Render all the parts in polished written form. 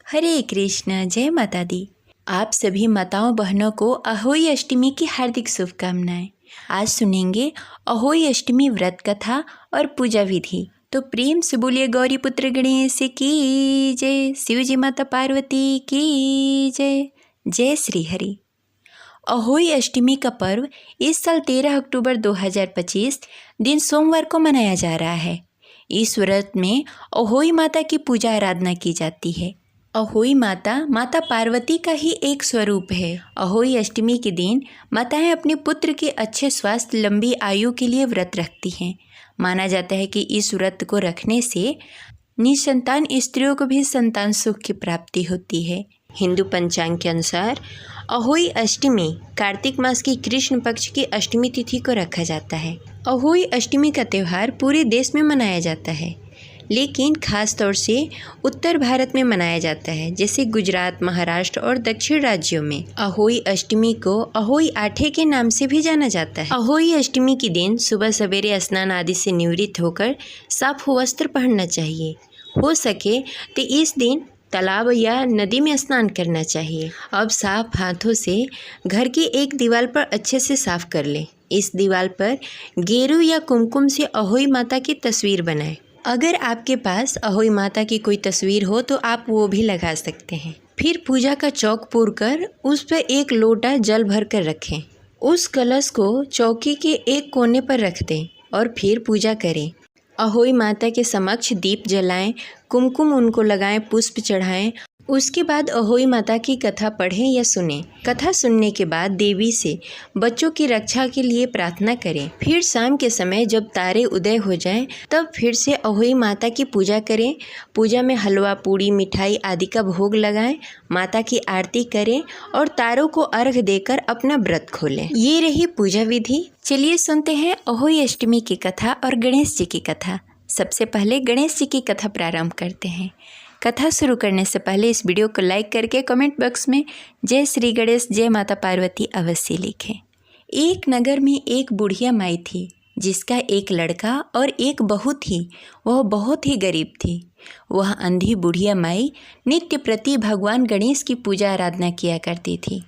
हरे कृष्ण, जय माता दी। आप सभी माताओं बहनों को अहोई अष्टमी की हार्दिक शुभकामनाएं। आज सुनेंगे अहोई अष्टमी व्रत कथा और पूजा विधि। तो प्रेम से बोलिए गौरी पुत्र गणेश की जय, शिवजी माता पार्वती की जय। जय श्री हरि। अहोई अष्टमी का पर्व इस साल 13 अक्टूबर 2025 दिन सोमवार को मनाया जा रहा है। इस व्रत में अहोई माता की पूजा आराधना की जाती है। अहोई माता माता पार्वती का ही एक स्वरूप है। अहोई अष्टमी के दिन माताएं अपने पुत्र के अच्छे स्वास्थ्य, लंबी आयु के लिए व्रत रखती हैं। माना जाता है कि इस व्रत को रखने से निसंतान स्त्रियों को भी संतान सुख की प्राप्ति होती है। हिंदू पंचांग के अनुसार अहोई अष्टमी कार्तिक मास की कृष्ण पक्ष की अष्टमी तिथि को रखा जाता है। अहोई अष्टमी का त्यौहार पूरे देश में मनाया जाता है, लेकिन खास तौर से उत्तर भारत में मनाया जाता है, जैसे गुजरात, महाराष्ट्र और दक्षिण राज्यों में। अहोई अष्टमी को अहोई आठे के नाम से भी जाना जाता है। अहोई अष्टमी के दिन सुबह सवेरे स्नान आदि से निवृत्त होकर साफ वस्त्र पहनना चाहिए। हो सके तो इस दिन तालाब या नदी में स्नान करना चाहिए। अब साफ हाथों से घर की एक दीवार पर अच्छे से साफ कर लें। इस दीवार पर गेरू या कुमकुम से अहोई माता की तस्वीर बनाएं। अगर आपके पास अहोई माता की कोई तस्वीर हो तो आप वो भी लगा सकते हैं। फिर पूजा का चौक पूर कर उस पर एक लोटा जल भर कर रखें। उस कलश को चौकी के एक कोने पर रख दें और फिर पूजा करें। अहोई माता के समक्ष दीप जलाएं, कुमकुम उनको लगाएं, पुष्प चढ़ाएं। उसके बाद अहोई माता की कथा पढ़ें या सुनें। कथा सुनने के बाद देवी से बच्चों की रक्षा के लिए प्रार्थना करें। फिर शाम के समय जब तारे उदय हो जाएं, तब फिर से अहोई माता की पूजा करें। पूजा में हलवा, पूड़ी, मिठाई आदि का भोग लगाएं, माता की आरती करें और तारों को अर्घ देकर अपना व्रत खोलें। ये रही पूजा विधि। चलिए सुनते हैं अहोई अष्टमी की कथा और गणेश जी की कथा। सबसे पहले गणेश जी की कथा प्रारंभ करते हैं। कथा शुरू करने से पहले इस वीडियो को लाइक करके कमेंट बॉक्स में जय श्री गणेश, जय माता पार्वती अवश्य लिखें। एक नगर में एक बुढ़िया माई थी, जिसका एक लड़का और एक बहू थी। वह बहुत ही गरीब थी। वह अंधी बुढ़िया माई नित्य प्रति भगवान गणेश की पूजा आराधना किया करती थी।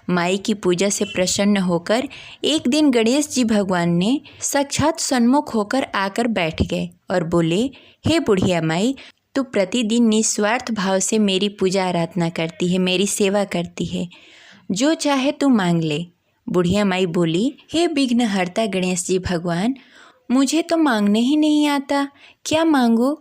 माई की पूजा से प्रसन्न होकर एक दिन गणेश जी भगवान ने साक्षात सन्मुख होकर आकर बैठ गए और बोले, हे बुढ़िया माई, तू प्रतिदिन निस्वार्थ भाव से मेरी पूजा आराधना करती है, मेरी सेवा करती है, जो चाहे तू मांग ले। बुढ़िया माई बोली, हे विघ्नहर्ता गणेश जी भगवान, मुझे तो मांगने ही नहीं आता, क्या मांगो?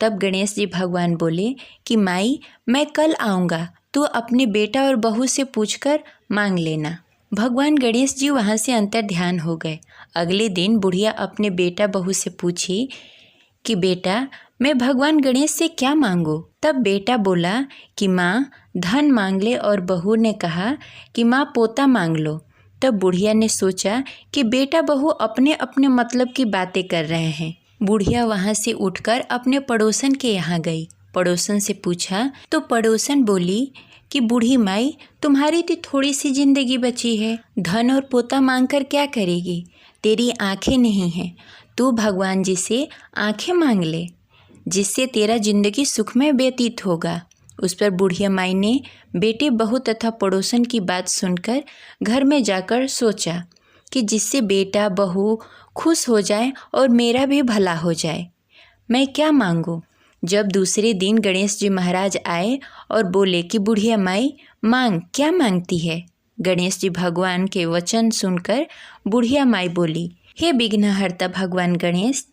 तब गणेश जी भगवान बोले कि माई, मैं कल आऊँगा, तू अपने बेटा और बहू से पूछकर मांग लेना। भगवान गणेश जी वहाँ से अंतर ध्यान हो गए। अगले दिन बुढ़िया अपने बेटा बहू से पूछी कि बेटा, मैं भगवान गणेश से क्या मांगूं? तब बेटा बोला कि माँ धन मांग ले, और बहू ने कहा कि माँ पोता मांग लो। तब बुढ़िया ने सोचा कि बेटा बहू अपने अपने मतलब की बातें कर रहे हैं। बुढ़िया वहाँ से उठकर अपने पड़ोसन के यहाँ गई। पड़ोसन से पूछा तो पड़ोसन बोली कि बूढ़ी माई, तुम्हारी तो थोड़ी सी जिंदगी बची है, धन और पोता मांगकर क्या करेगी? तेरी आंखें नहीं हैं, तू भगवान जी से आंखें मांग ले, जिससे तेरा जिंदगी सुखमय व्यतीत होगा। उस पर बुढ़िया माई ने बेटे, बहू तथा पड़ोसन की बात सुनकर घर में जाकर सोचा कि जिससे बेटा बहू खुश हो जाए और मेरा भी भला हो जाए, मैं क्या मांगूं? जब दूसरे दिन गणेश जी महाराज आए और बोले कि बुढ़िया माई, मांग, क्या मांगती है? गणेश जी भगवान के वचन सुनकर बुढ़िया माई बोली, हे विघ्नहर्ता भगवान गणेश,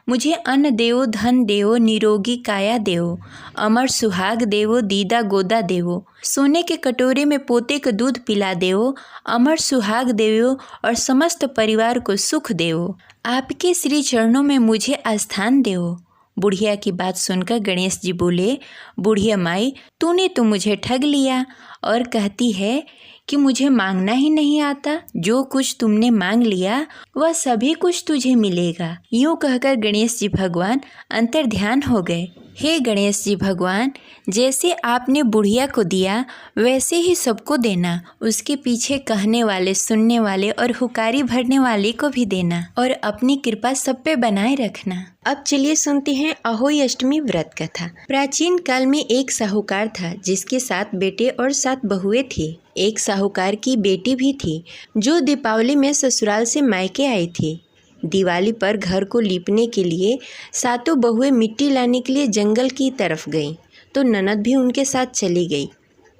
मुझे अन्न देवो, धन देवो, निरोगी काया देवो, अमर सुहाग देवो, दीदा गोदा देवो, सोने के कटोरे में पोते का दूध पिला देवो, अमर सुहाग देवो और समस्त परिवार को सुख देवो। आपके श्री चरणों में मुझे आस्थान देवो। बुढ़िया की बात सुनकर गणेश जी बोले, बुढ़िया माई, तूने तो मुझे ठग लिया और कहती है कि मुझे मांगना ही नहीं आता। जो कुछ तुमने मांग लिया वह सभी कुछ तुझे मिलेगा। यूँ कहकर गणेश जी भगवान अंतर ध्यान हो गए। हे गणेश जी भगवान, जैसे आपने बुढ़िया को दिया वैसे ही सबको देना। उसके पीछे कहने वाले, सुनने वाले और हुकारी भरने वाले को भी देना और अपनी कृपा सब पे बनाए रखना। अब चलिए सुनते हैं अहोई अष्टमी व्रत कथा। प्राचीन काल में एक साहूकार था जिसके 7 बेटे और 7 बहुएं थी। एक साहूकार की बेटी भी थी जो दीपावली में ससुराल से मायके आई थी। दिवाली पर घर को लीपने के लिए 7 बहुएं मिट्टी लाने के लिए जंगल की तरफ गईं, तो ननद भी उनके साथ चली गई।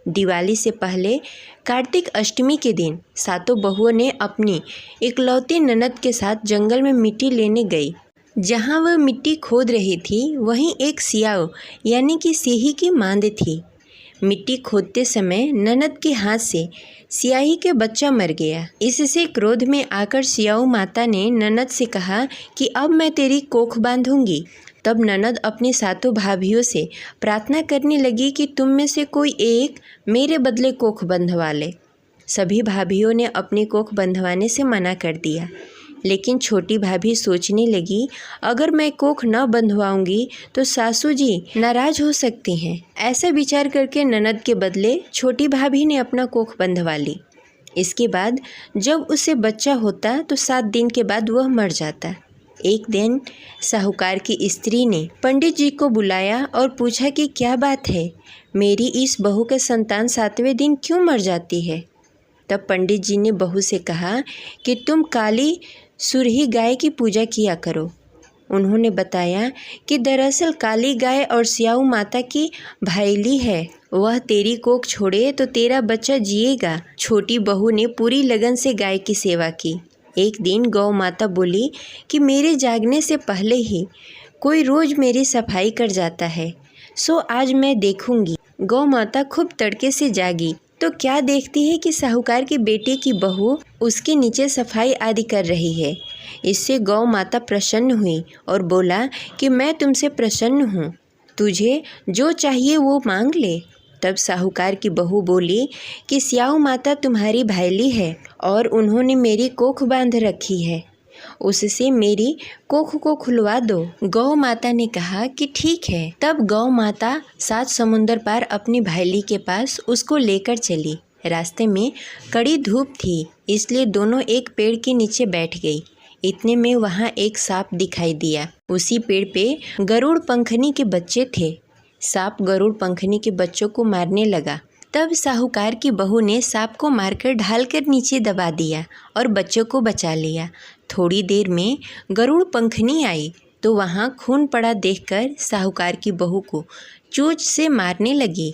दिवाली से पहले कार्तिक अष्टमी के दिन 7 बहुओं ने अपनी इकलौती ननद के साथ जंगल में मिट्टी लेने गई। जहाँ वह मिट्टी खोद रही थी वहीं एक सियाओ यानी कि सियाही की मांद थी। मिट्टी खोदते समय ननद के हाथ से सियाही के बच्चा मर गया। इससे क्रोध में आकर सियाऊ माता ने ननद से कहा कि अब मैं तेरी कोख बांधूंगी। तब ननद अपनी 7 भाभियों से प्रार्थना करने लगी कि तुम में से कोई एक मेरे बदले कोख बंधवा ले। सभी भाभियों ने अपनी कोख बंधवाने से मना कर दिया, लेकिन छोटी भाभी सोचने लगी, अगर मैं कोख न बंधवाऊंगी तो सासू जी नाराज हो सकती हैं। ऐसा विचार करके ननद के बदले छोटी भाभी ने अपना कोख बंधवा ली। इसके बाद जब उसे बच्चा होता तो 7 दिन के बाद वह मर जाता। एक दिन साहूकार की स्त्री ने पंडित जी को बुलाया और पूछा कि क्या बात है, मेरी इस बहू के संतान 7वें दिन क्यों मर जाती है। तब पंडित जी ने बहू से कहा कि तुम काली सुरही गाय की पूजा किया करो। उन्होंने बताया कि दरअसल काली गाय और सियाऊ माता की भाईली है, वह तेरी कोख छोड़े तो तेरा बच्चा जिएगा। छोटी बहू ने पूरी लगन से गाय की सेवा की। एक दिन गौ माता बोली कि मेरे जागने से पहले ही कोई रोज़ मेरी सफाई कर जाता है, सो आज मैं देखूंगी। गौ माता खूब तड़के से जागी तो क्या देखती है कि साहूकार की बेटे की बहू उसके नीचे सफाई आदि कर रही है। इससे गौ माता प्रसन्न हुई और बोला कि मैं तुमसे प्रसन्न हूँ, तुझे जो चाहिए वो मांग ले। तब साहूकार की बहू बोली कि सियाऊ माता तुम्हारी भाईली है और उन्होंने मेरी कोख बांध रखी है, उससे मेरी कोख को खुलवा दो। गौ माता ने कहा कि ठीक है। तब गौ माता 7 समुंदर पार अपनी भाईली के पास उसको लेकर चली। रास्ते में कड़ी धूप थी, इसलिए दोनों एक पेड़ के नीचे बैठ गई। इतने में वहाँ एक सांप दिखाई दिया। उसी पेड़ पे गरुड़ पंखनी के बच्चे थे। सांप गरुड़ पंखनी के बच्चों को मारने लगा। तब साहूकार की बहू ने सांप को मारकर ढालकर नीचे दबा दिया और बच्चों को बचा लिया। थोड़ी देर में गरुड़ पंखनी आई तो वहाँ खून पड़ा देखकर साहूकार की बहू को चोंच से मारने लगी।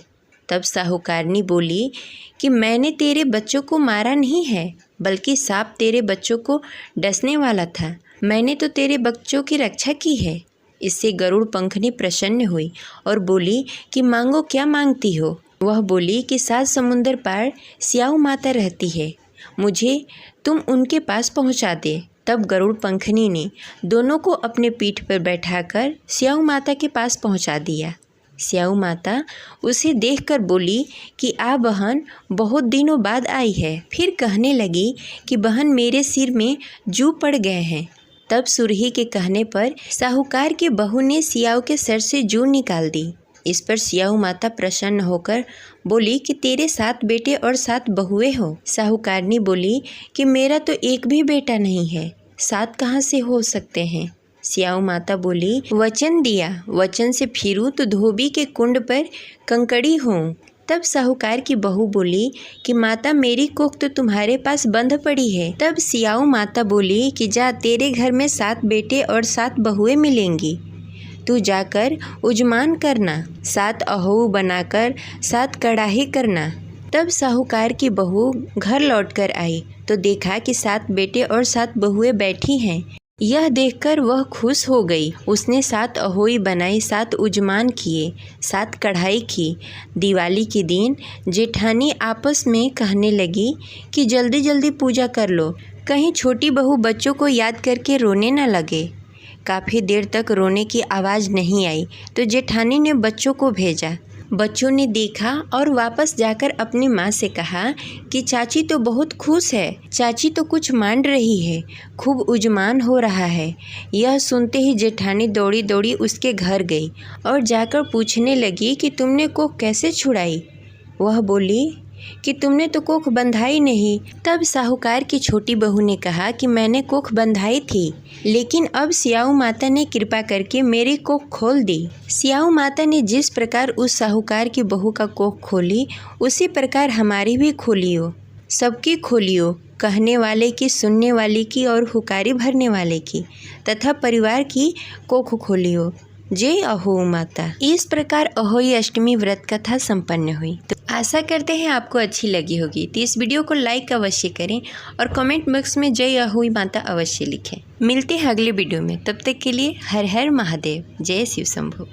तब साहूकारनी बोली कि मैंने तेरे बच्चों को मारा नहीं है, बल्कि सांप तेरे बच्चों को डसने वाला था। मैंने तो तेरे बच्चों की रक्षा की है। इससे गरुड़ पंखनी प्रसन्न हुई और बोली कि मांगो, क्या मांगती हो। वह बोली कि 7 समुंदर पार सियाऊ माता रहती है, मुझे तुम उनके पास पहुंचा दे। तब गरुड़ पंखनी ने दोनों को अपने पीठ पर बैठाकर सियाऊ माता के पास पहुंचा दिया। सियाऊ माता उसे देखकर बोली कि आ बहन, बहुत दिनों बाद आई है। फिर कहने लगी कि बहन, मेरे सिर में जू पड़ गए हैं। तब सुरही के कहने पर साहूकार की बहू ने सियाऊ के सर से जू निकाल दी। इस पर सियाऊ माता प्रसन्न होकर बोली कि तेरे 7 बेटे और 7 बहुएं हो। साहूकारनी बोली कि मेरा तो एक भी बेटा नहीं है, 7 कहाँ से हो सकते हैं। सियाऊ माता बोली, वचन दिया, वचन से फिरूँ तो धोबी के कुंड पर कंकड़ी हूँ। तब साहूकार की बहू बोली कि माता, मेरी कोख तो तुम्हारे पास बंद पड़ी है। तब सियाऊ माता बोली कि जा, तेरे घर में 7 बेटे और 7 बहुएं मिलेंगी, तू जाकर उजमान करना, 7 अहोऊ बनाकर 7 कड़ाही करना। तब साहूकार की बहू घर लौटकर आई तो देखा कि 7 बेटे और 7 बहुएं बैठी हैं। यह देखकर वह खुश हो गई। उसने 7 अहोई बनाई, 7 उजमान किए, 7 कढ़ाई की। दिवाली के दिन जेठानी आपस में कहने लगी कि जल्दी जल्दी पूजा कर लो, कहीं छोटी बहू बच्चों को याद करके रोने न लगे। काफ़ी देर तक रोने की आवाज़ नहीं आई तो जेठानी ने बच्चों को भेजा। बच्चों ने देखा और वापस जाकर अपनी माँ से कहा कि चाची तो बहुत खुश है, चाची तो कुछ मान रही है, खूब उजमान हो रहा है। यह सुनते ही जेठानी दौड़ी दौड़ी उसके घर गई और जाकर पूछने लगी कि तुमने कोख कैसे छुड़ाई। वह बोली कि तुमने तो कोख बंधाई नहीं। तब साहूकार की छोटी बहू ने कहा कि मैंने कोख बंधाई थी, लेकिन अब सियाऊ माता ने कृपा करके मेरी कोख खोल दी। सियाऊ माता ने जिस प्रकार उस साहूकार की बहू का कोख खोली, उसी प्रकार हमारी भी खोलियो, सबकी खोलियो, कहने वाले की, सुनने वाले की और हुकारी भरने वाले की, तथा परिवार की कोख खोलियो। जय अहोई माता। इस प्रकार अहोई अष्टमी व्रत कथा संपन्न हुई। तो आशा करते हैं आपको अच्छी लगी होगी। तो इस वीडियो को लाइक अवश्य करें और कमेंट बॉक्स में जय अहोई माता अवश्य लिखें। मिलते हैं अगले वीडियो में, तब तक के लिए हर हर महादेव, जय शिव शंभु।